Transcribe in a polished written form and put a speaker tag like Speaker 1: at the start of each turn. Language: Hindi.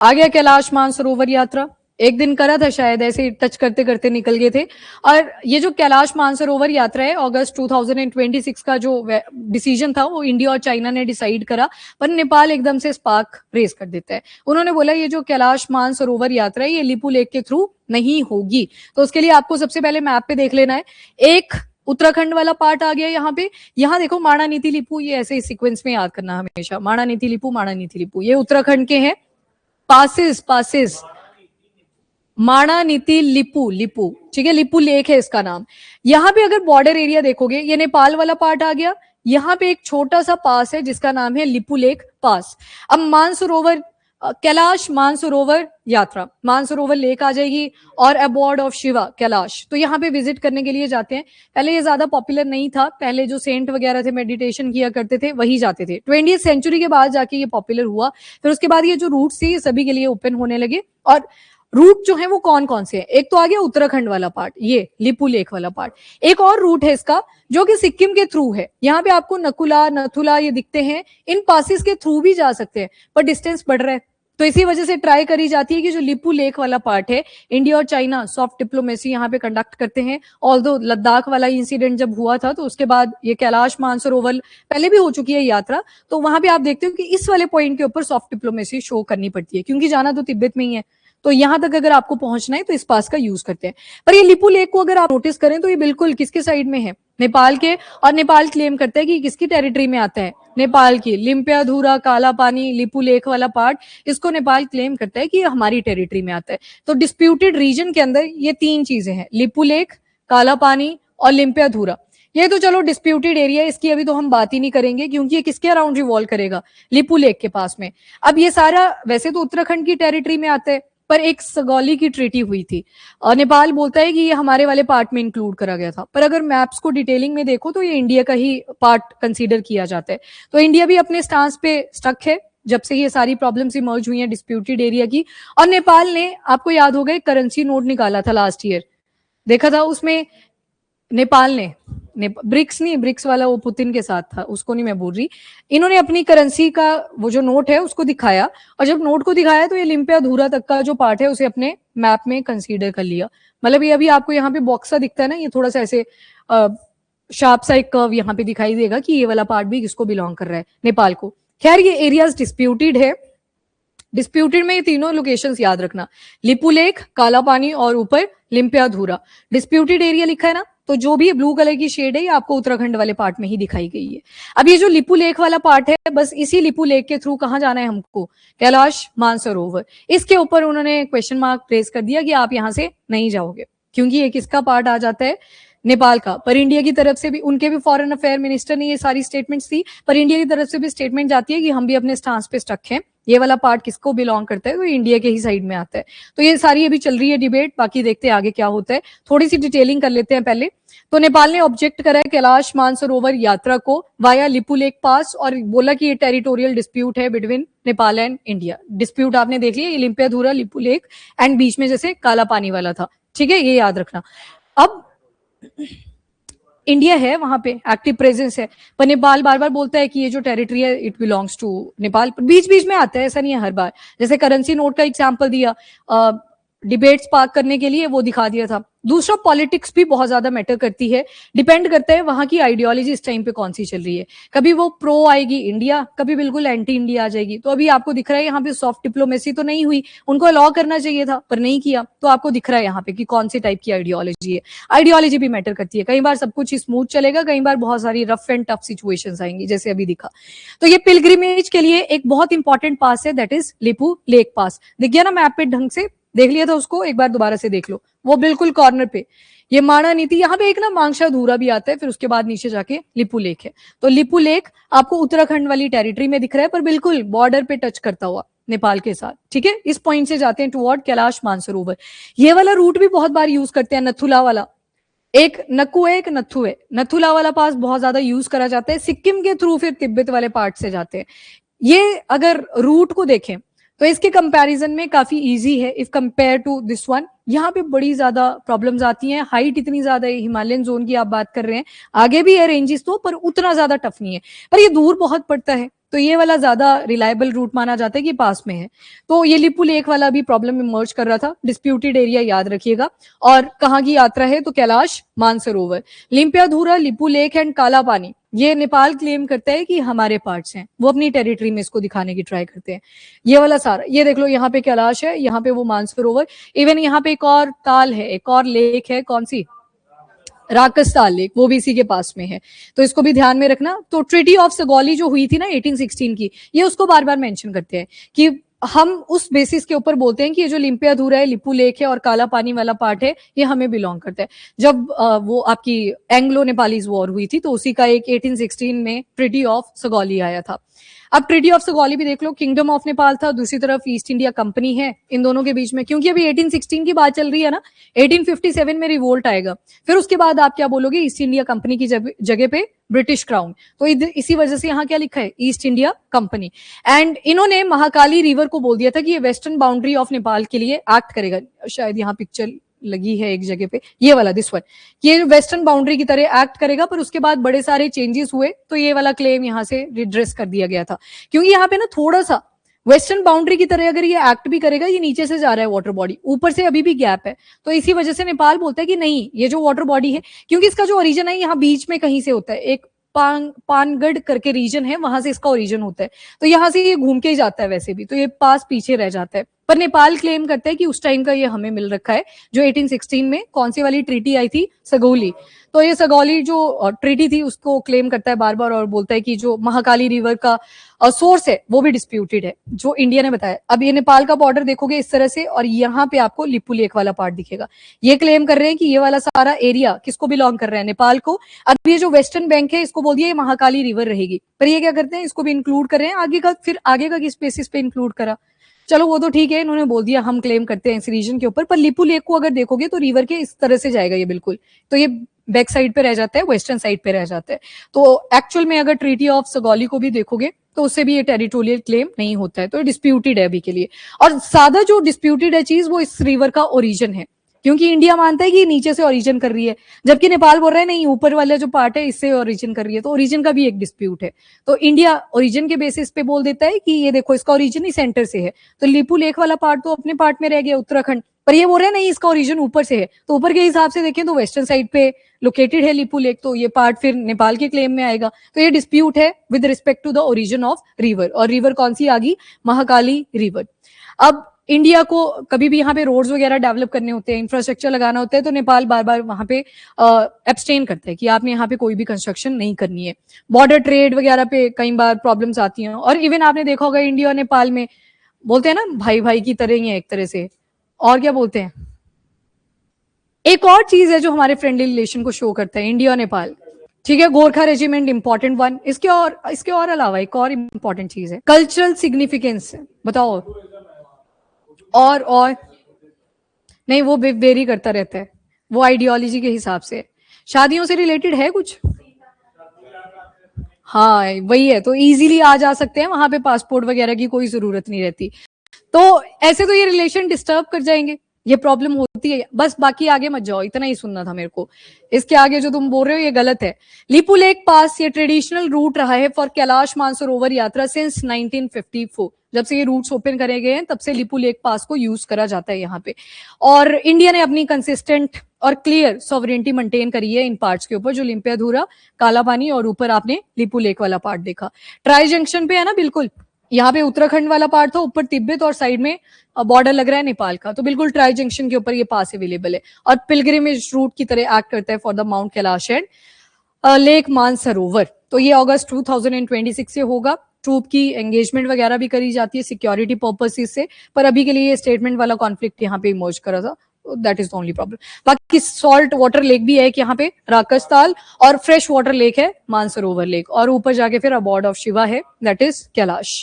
Speaker 1: आ गया कैलाश मानसरोवर यात्रा, एक दिन करा था शायद, ऐसे टच करते करते निकल गए थे। और ये जो कैलाश मानसरोवर यात्रा है, अगस्त 2026 का जो डिसीजन था वो इंडिया और चाइना ने डिसाइड करा, पर नेपाल एकदम से स्पार्क रेज कर देता है। उन्होंने बोला ये जो कैलाश मानसरोवर यात्रा है ये लिपू लेक के थ्रू नहीं होगी। तो उसके लिए आपको सबसे पहले मैप पे देख लेना है, एक उत्तराखंड वाला पार्ट आ गया यहाँ पे। यहाँ देखो माणा नीति लिपू, ये ऐसे सीक्वेंस में याद करना हमेशा, माणा नीति लिपू, माणा नीति लिपू, ये उत्तराखंड के हैं। पासिस माणा नीति लिपू, लिपू ठीक है, लिपू लेक है इसका नाम। यहाँ पे अगर बॉर्डर एरिया देखोगे, ये नेपाल वाला पार्ट आ गया। यहाँ पे एक छोटा सा पास है जिसका नाम है लिपू लेक पास। अब मानसरोवर, कैलाश मानसरोवर यात्रा, मानसरोवर लेक आ जाएगी और अबॉर्ड ऑफ शिवा कैलाश, तो यहाँ पे विजिट करने के लिए जाते हैं। पहले ये ज्यादा पॉपुलर नहीं था, पहले जो सेंट वगैरह थे मेडिटेशन किया करते थे वही जाते थे। 20वीं सेंचुरी के बाद जाके ये पॉपुलर हुआ। फिर उसके बाद ये जो रूट थे ये सभी के लिए ओपन होने लगे। और रूट जो है वो कौन कौन से हैं, एक तो आ गया उत्तराखंड वाला पार्ट, ये लिपू लेक वाला पार्ट। एक और रूट है इसका जो कि सिक्किम के थ्रू है। यहाँ पे आपको नकुला, नथुला ये दिखते हैं, इन पासिस के थ्रू भी जा सकते हैं, पर डिस्टेंस बढ़ रहा है। तो इसी वजह से ट्राई करी जाती है कि जो लिपू लेक वाला पार्ट है, इंडिया और चाइना सॉफ्ट डिप्लोमेसी यहाँ पे कंडक्ट करते हैं। ऑल्दो लद्दाख वाला इंसिडेंट जब हुआ था तो उसके बाद ये कैलाश मानसरोवर पहले भी हो चुकी है यात्रा, तो वहां पे आप देखते हो कि इस वाले पॉइंट के ऊपर सॉफ्ट डिप्लोमेसी शो करनी पड़ती है, क्योंकि जाना तो तिब्बत में ही है। तो यहां तक अगर आपको पहुंचना है तो इस पास का यूज करते हैं। पर ये लिपू लेक को अगर आप नोटिस करें तो ये बिल्कुल किसके साइड में है, नेपाल के। और नेपाल क्लेम करता है कि किसकी टेरिटरी में आता है, नेपाल की। लिम्पियाधुरा, काला पानी, लिपू लेक वाला पार्ट, इसको नेपाल क्लेम करता है कि ये हमारी टेरिटरी में आता है। तो डिस्प्यूटेड रीजन के अंदर ये तीन चीजें हैं, लिपू लेक, काला पानी और लिम्पियाधुरा। ये तो चलो डिस्प्यूटेड एरिया, इसकी अभी तो हम बात ही नहीं करेंगे, क्योंकि ये किसके अराउंड रिवॉल्व करेगा, लिपू लेक के पास में। अब ये सारा वैसे तो उत्तराखंड की टेरिटरी में आता है, पर एक सगौली की ट्रीटी हुई थी और नेपाल बोलता है कि ये हमारे वाले पार्ट में इंक्लूड करा गया था। पर अगर मैप्स को डिटेलिंग में देखो तो ये इंडिया का ही पार्ट कंसीडर किया जाता है। तो इंडिया भी अपने स्टांस पे स्टक है जब से ये सारी प्रॉब्लम्स इमर्ज हुई हैं डिस्प्यूटेड एरिया की। और नेपाल ने, आपको याद होगा, एक करेंसी नोट निकाला था लास्ट ईयर, देखा था उसमें नेपाल ने, ब्रिक्स नहीं, ब्रिक्स वाला वो पुतिन के साथ था, उसको नहीं मैं बोल रही। इन्होंने अपनी करेंसी का वो जो नोट है उसको दिखाया, और जब नोट को दिखाया तो ये लिम्पियाधुरा तक का जो पार्ट है उसे अपने मैप में कंसीडर कर लिया। मतलब ये अभी आपको यहाँ पे बॉक्स सा दिखता है ना, ये थोड़ा सा ऐसे शार्प सा एक कर्व यहाँ पे दिखाई देगा कि ये वाला पार्ट भी किसको बिलोंग कर रहा है, नेपाल को। खैर ये एरियाज डिस्प्यूटेड है। डिस्प्यूटेड में ये तीनों लोकेशंस याद रखना, लिपू लेक, काला पानी और ऊपर लिम्पियाधुरा। डिस्प्यूटेड एरिया लिखा है ना, तो जो भी ब्लू कलर की शेड है ये आपको उत्तराखंड वाले पार्ट में ही दिखाई गई है। अब ये जो लिपू लेक वाला पार्ट है, बस इसी लिपू लेक के थ्रू कहां जाना है हमको, कैलाश मानसरोवर। इसके ऊपर उन्होंने क्वेश्चन मार्क प्लेस कर दिया कि आप यहां से नहीं जाओगे, क्योंकि ये किसका पार्ट आ जाता है, नेपाल का। पर इंडिया की तरफ से भी, उनके भी फॉरेन अफेयर मिनिस्टर ने ये सारी स्टेटमेंट्स दी, पर इंडिया की तरफ से भी स्टेटमेंट जाती है कि हम भी अपने स्टांस पे स्टक हैं, ये वाला पार्ट किसको बिलोंग करता है, तो इंडिया के ही साइड में आता है। तो ये सारी अभी चल रही है डिबेट, बाकी देखते हैं आगे क्या होता है। थोड़ी सी डिटेलिंग कर लेते हैं पहले। तो नेपाल ने ऑब्जेक्ट करा है कैलाश मानसरोवर यात्रा को वाया लिपू लेक पास, और बोला कि ये टेरिटोरियल डिस्प्यूट है between Nepal and India. Dispute आपने देख लिया, ये लिम्पियाधुरा, लिपू लेक एंड बीच में जैसे काला पानी वाला था, ठीक है, ये याद रखना। अब इंडिया है वहां पे, एक्टिव प्रेजेंस है, पर नेपाल बार बार बोलता है कि ये जो टेरिटरी है इट बिलोंग्स टू नेपाल। बीच बीच में आता है, ऐसा नहीं है हर बार। जैसे करेंसी नोट का एग्जांपल दिया, डिबेट स्पार्क करने के लिए वो दिखा दिया था। दूसरा, पॉलिटिक्स भी बहुत ज्यादा मैटर करती है, डिपेंड करता है वहां की आइडियोलॉजी इस टाइम पे कौन सी चल रही है। कभी वो प्रो आएगी इंडिया, कभी बिल्कुल एंटी इंडिया आ जाएगी। तो अभी आपको दिख रहा है यहाँ पे सॉफ्ट डिप्लोमेसी तो नहीं हुई, उनको अलाउ करना चाहिए था पर नहीं किया। तो आपको दिख रहा है यहाँ पे कि कौन सी टाइप की आइडियोलॉजी है। आइडियोलॉजी भी मैटर करती है, कई बार सब कुछ स्मूथ चलेगा, कई बार बहुत सारी रफ एंड टफ सिचुएशंस आएंगी, जैसे अभी दिखा। तो ये पिलग्रिमेज के लिए एक बहुत इंपॉर्टेंट पास है, दैट इज लिपू लेक पास। दिख गया ना मैप पे, ढंग से देख लिया था उसको, एक बार दोबारा से देख लो, वो बिल्कुल कॉर्नर पे ये माणा नीति, यहाँ पे एक ना मांगशाधुरा भी आता है, फिर उसके बाद नीचे जाके लिपू लेक है। तो लिपू लेक आपको उत्तराखंड वाली टेरिटरी में दिख रहा है, पर बिल्कुल बॉर्डर पे टच करता हुआ नेपाल के साथ, ठीक है। इस पॉइंट से जाते हैं टुवर्ड कैलाश मानसरोवर। ये वाला रूट भी बहुत बार यूज करते हैं, नथुला वाला। एक नक्कू है, एक नथु है। नथुला वाला पास बहुत ज्यादा यूज करा जाता है, सिक्किम के थ्रू फिर तिब्बत वाले पार्ट से जाते हैं। ये अगर रूट को देखें तो इसके कंपैरिजन में काफी इजी है if compare to this one. यहाँ पे बड़ी ज्यादा प्रॉब्लम्स आती हैं, हाइट इतनी ज्यादा है, हिमालयन जोन की आप बात कर रहे हैं, आगे भी है रेंजेस तो, पर उतना ज्यादा टफ नहीं है। पर ये दूर बहुत पड़ता है, तो ये वाला ज्यादा रिलायबल रूट माना जाता है कि पास में है। तो ये लिपू लेक वाला भी प्रॉब्लम इमर्ज कर रहा था, डिस्प्यूटेड एरिया याद रखिएगा। और कहाँ की यात्रा है, तो कैलाश मानसरोवर, लिम्पियाधुरा, लिपू लेक एंड काला पानी, ये नेपाल क्लेम करता है कि हमारे पार्ट्स हैं, वो अपनी टेरिटरी में इसको दिखाने की ट्राई करते हैं। ये वाला सारा, ये देख लो, यहाँ पे कैलाश है, यहाँ पे वो मानसरोवर, इवन यहाँ पे एक और ताल है, एक और लेक है, कौन सी, राकस ताल लेक, वो भी इसी के पास में है। तो इसको भी ध्यान में रखना। तो ट्रीटी ऑफ सगौली जो हुई थी ना 1816 की, ये उसको बार बार मेंशन करते हैं कि हम उस बेसिस के ऊपर बोलते हैं कि ये जो लिम्पियाधुरा है, लिपू लेक है और काला पानी वाला पार्ट है, ये हमें बिलोंग करता है। जब वो आपकी एंग्लो नेपालीज वॉर हुई थी, तो उसी का एक 1816 में ट्रीटी ऑफ सगौली आया था। अब ट्रीटी ऑफ सगौली भी देख लो, किंगडम ऑफ नेपाल था, दूसरी तरफ ईस्ट इंडिया कंपनी है, इन दोनों के बीच में, क्योंकि अभी 1816 की बात चल रही है ना, 1857 में रिवोल्ट आएगा, फिर उसके बाद आप क्या बोलोगे, ईस्ट इंडिया कंपनी की जगह पे ब्रिटिश क्राउन। तो इसी वजह से यहाँ क्या लिखा है, ईस्ट इंडिया कंपनी। एंड इन्होंने महाकाली रिवर को बोल दिया था कि ये वेस्टर्न बाउंड्री ऑफ नेपाल के लिए एक्ट करेगा। शायद यहाँ पिक्चर लगी है एक जगह पे, ये वाला, दिस वन, ये वेस्टर्न बाउंड्री की तरह एक्ट करेगा। पर उसके बाद बड़े सारे चेंजेस हुए, तो ये वाला क्लेम यहाँ से रिड्रेस कर दिया गया था, क्योंकि यहाँ पे ना थोड़ा सा वेस्टर्न बाउंड्री की तरह अगर ये एक्ट भी करेगा, ये नीचे से जा रहा है वाटर बॉडी, ऊपर से अभी भी गैप है, तो इसी वजह से नेपाल बोलता है कि नहीं, ये जो वाटर बॉडी है, क्योंकि इसका जो ओरिजिन है यहाँ बीच में कहीं से होता है, एक पानगढ़ करके रीजन है, वहां से इसका ओरिजिन होता है, तो यहां से ये घूम के ही जाता है वैसे भी, तो ये पास पीछे रह जाता है। पर नेपाल क्लेम करता है कि उस टाइम का ये हमें मिल रखा है, जो 1816 में कौन सी वाली ट्रीटी आई थी, सगौली। तो ये सगौली जो ट्रीटी थी उसको क्लेम करता है बार बार, और बोलता है कि जो महाकाली रिवर का सोर्स है वो भी डिस्प्यूटेड है, जो इंडिया ने बताया। अब ये नेपाल का बॉर्डर देखोगे इस तरह से, और यहाँ पे आपको लिपू लेक वाला पार्ट दिखेगा। ये क्लेम कर रहे हैं कि ये वाला सारा एरिया किसको बिलोंग कर रहा है, नेपाल को। अब ये जो वेस्टर्न बैंक है, इसको बोल दिया ये महाकाली रिवर रहेगी, पर ये क्या करते हैं, इसको भी इंक्लूड कर रहे हैं आगे का। फिर आगे का किस बेसिस पे इंक्लूड करा, चलो वो तो ठीक है, इन्होंने बोल दिया हम क्लेम करते हैं इस रीजन के ऊपर। पर लिपू लेक को अगर देखोगे तो रिवर के इस तरह से जाएगा ये बिल्कुल, तो ये बैक साइड पे रह जाता है, वेस्टर्न साइड पे रह जाता है। तो एक्चुअल में अगर ट्रीटी ऑफ सगौली को भी देखोगे तो उससे भी ये टेरिटोरियल क्लेम नहीं होता है, तो ये डिस्प्यूटेड है अभी के लिए। और सादा जो डिस्प्यूटेड है चीज, वो इस रिवर का ओरिजिन है, क्योंकि इंडिया मानता है कि नीचे से ओरिजिन कर रही है, जबकि नेपाल बोल रहा है नहीं, ऊपर वाला जो पार्ट है इससे ओरिजिन कर रही है, तो ओरिजिन का भी एक डिस्प्यूट है। तो इंडिया ओरिजिन के बेसिस पे बोल देता है कि ये देखो इसका ओरिजिन ही सेंटर से है, तो लिपू लेक वाला पार्ट तो अपने पार्ट में रह गया उत्तराखंड, पर ये बोल रहे हैं नहीं, इसका ओरिजिन ऊपर से है। तो ऊपर के हिसाब से देखें तो वेस्टर्न साइड पे लोकेटेड है लिपू लेक, तो ये पार्ट फिर नेपाल के क्लेम में आएगा। तो ये डिस्प्यूट है with respect to the origin of river, और रिवर कौन सी आ गई, महाकाली रिवर। अब इंडिया को कभी भी यहाँ पे रोड्स वगैरह डेवलप करने होते हैं, इंफ्रास्ट्रक्चर लगाना होता है, तो नेपाल बार बार वहां पे एब्सटेन करता है कि आपने यहाँ पे कोई भी कंस्ट्रक्शन नहीं करनी है। बॉर्डर ट्रेड वगैरह पे कई बार प्रॉब्लम्स आती हैं, और इवन आपने देखा होगा इंडिया और नेपाल में बोलते हैं ना भाई भाई की तरह ही है एक तरह से। और क्या बोलते हैं, एक और चीज है जो हमारे फ्रेंडली रिलेशन को शो करता है, इंडिया और नेपाल, ठीक है, गोरखा रेजिमेंट इंपॉर्टेंट वन। इसके और अलावा एक और इंपॉर्टेंट चीज है, कल्चरल सिग्निफिकेंस, बताओ। और नहीं, वो वेरी करता रहता है, वो आइडियोलॉजी के हिसाब से। शादियों से रिलेटेड है कुछ, हाँ वही है, तो इजीली आ जा सकते हैं वहां पे, पासपोर्ट वगैरह की कोई जरूरत नहीं रहती। तो ऐसे तो ये रिलेशन डिस्टर्ब कर जाएंगे, ये प्रॉब्लम होती है। बस बाकी आगे मत जाओ, इतना ही सुनना था मेरे को, इसके आगे जो तुम बोल रहे हो ये गलत है। लिपू लेक पास ये ट्रेडिशनल रूट रहा है फॉर कैलाश मानसरोवर यात्रा सिंस 1954। जब से ये रूट्स ओपन करे गए हैं तब से लिपू लेक पास को यूज करा जाता है यहाँ पे। और इंडिया ने अपनी कंसिस्टेंट और क्लियर सॉवरेनिटी मेंटेन करी है इन पार्ट्स के ऊपर, जो लिम्पियाधुरा, काला पानी और ऊपर आपने लिपू लेक वाला पार्ट देखा। ट्राई जंक्शन पे है ना बिल्कुल, यहाँ पे उत्तराखंड वाला पार्ट था, ऊपर तिब्बत और साइड में बॉर्डर लग रहा है नेपाल का, तो बिल्कुल ट्राई जंक्शन के ऊपर ये पास अवेलेबल है, और पिलग्रिमेज रूट की तरह एक्ट करता है for the mount Kailash and lake Mansarovar. तो ये अगस्त 2026 से होगा। ट्रूप की एंगेजमेंट वगैरह भी करी जाती है सिक्योरिटी पर्पसेस से, पर अभी के लिए ये स्टेटमेंट वाला कॉन्फ्लिक्ट यहाँ पे इमर्ज करा था, that is the only problem. बाकी सॉल्ट वाटर लेक भी है एक यहाँ पे, राकसताल, और फ्रेश वाटर लेक है मानसरोवर लेक, और ऊपर जाके फिर अबॉर्ड ऑफ शिवा है, दैट इज कैलाश।